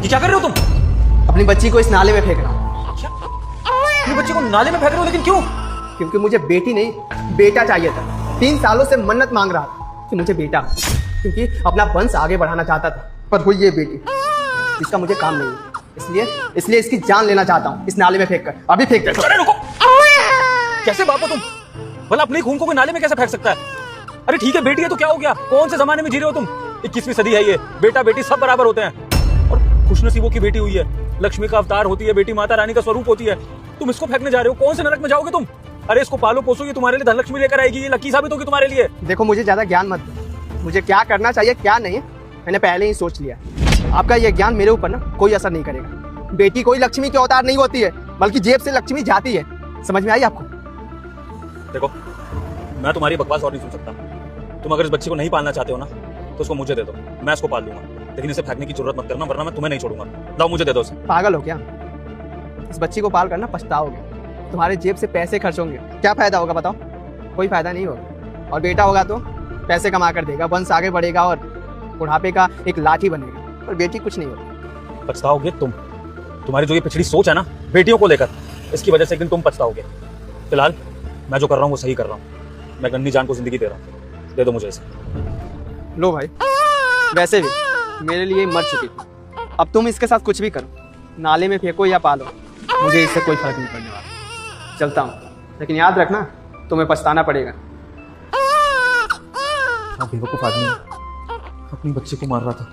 ये क्या कर रहे हो तुम? अपनी बच्ची को इस नाले में फेंक रहा हूँ। अपनी बच्ची को नाले में फेंक रहे हो, लेकिन क्यों? क्योंकि मुझे बेटी नहीं बेटा चाहिए था। 3 सालों से मन्नत मांग रहा था कि मुझे बेटा हो, क्योंकि अपना वंश आगे बढ़ाना चाहता था। पर हुई ये बेटी जिसका मुझे काम नहीं है, इसलिए इसकी जान लेना चाहता हूँ इस नाले में फेंक कर। अभी फेंक दे। अरे रुको, कैसे बाप हो तुम? भला अपने खून को कोई नाले में कैसे फेंक सकता है? अरे ठीक है, बेटी है तो क्या हो गया? कौन से जमाने में जी रहे हो तुम? 21वीं सदी है ये। बेटा बेटी सब बराबर होते हैं। और खुशनसीबों की बेटी हुई है, लक्ष्मी का अवतार होती है बेटी, माता रानी का स्वरूप होती है। तुम इसको फेंकने जा रहे हो? कौन से नरक में जाओगे तुम? अरे इसको पालो पोसो, ये तुम्हारे लिए धनलक्ष्मी लेकर आएगी, ये लकी साबित होगी तुम्हारे लिए। देखो, मुझे ज्यादा ज्ञान मत दो। मुझे क्या करना चाहिए क्या नहीं मैंने पहले ही सोच लिया। आपका ये ज्ञान मेरे ऊपर ना कोई असर नहीं करेगा। बेटी कोई लक्ष्मी के अवतार नहीं होती है, बल्कि जेब से लक्ष्मी जाती है। समझ में आई आपको? देखो, मैं तुम्हारी बकवास और नहीं सुन सकता। तुम अगर इस बच्ची को नहीं पालना चाहते हो ना, तो उसको मुझे दे दो, मैं इसको पाल लूंगा। लेकिन इसे फेंकने की जरूरत मत करना, वरना मैं तुम्हें नहीं छोड़ूंगा। लाओ, मुझे दे दो इसे। पागल हो क्या? इस बच्ची को पाल करना पछताओगे। तुम्हारे जेब से पैसे खर्च होंगे, क्या फायदा होगा बताओ? कोई फायदा नहीं होगा। और बेटा होगा तो पैसे कमा कर देगा, वंश आगे बढ़ेगा और बुढ़ापे का एक लाठी बनेगा। और बेटी कुछ नहीं होगी। पछताओगे तुम। तुम्हारी जो ये पिछड़ी सोच है ना बेटियों को लेकर, इसकी वजह से एक दिन तुम पछताओगे। फिलहाल मैं जो कर रहा हूँ वो सही कर रहा हूँ। मैं गन्नी जान को जिंदगी दे रहा हूँ। दे दो मुझे इसे। लो भाई, वैसे भी मेरे लिए मर चुकी थी। अब तुम इसके साथ कुछ भी करो, नाले में फेंको या पालो, मुझे इससे कोई फर्क नहीं पड़ने वाला। चलता हूँ, लेकिन याद रखना तुम्हें पछताना पड़ेगा। बेवकूफ आदमी अपनी बच्ची को मार रहा था।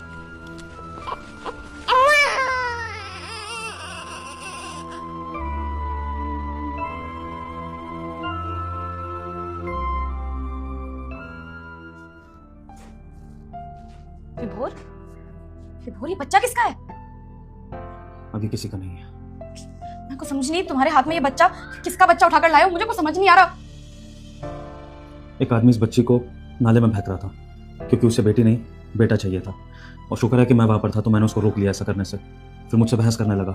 विभोर, विभोर, ये बच्चा किसका है? अभी किसी का नहीं है। मैं को समझ नहीं, तुम्हारे हाथ में ये बच्चा किसका बच्चा उठाकर लाए हो? मुझे को समझ नहीं आ रहा। एक आदमी इस बच्ची को नाले में फेंक रहा था, क्योंकि उसे बेटी नहीं बेटा चाहिए था। और शुक्र है कि मैं वहां पर था, तो मैंने उसको रोक लिया ऐसा करने से। फिर मुझसे बहस करने लगा।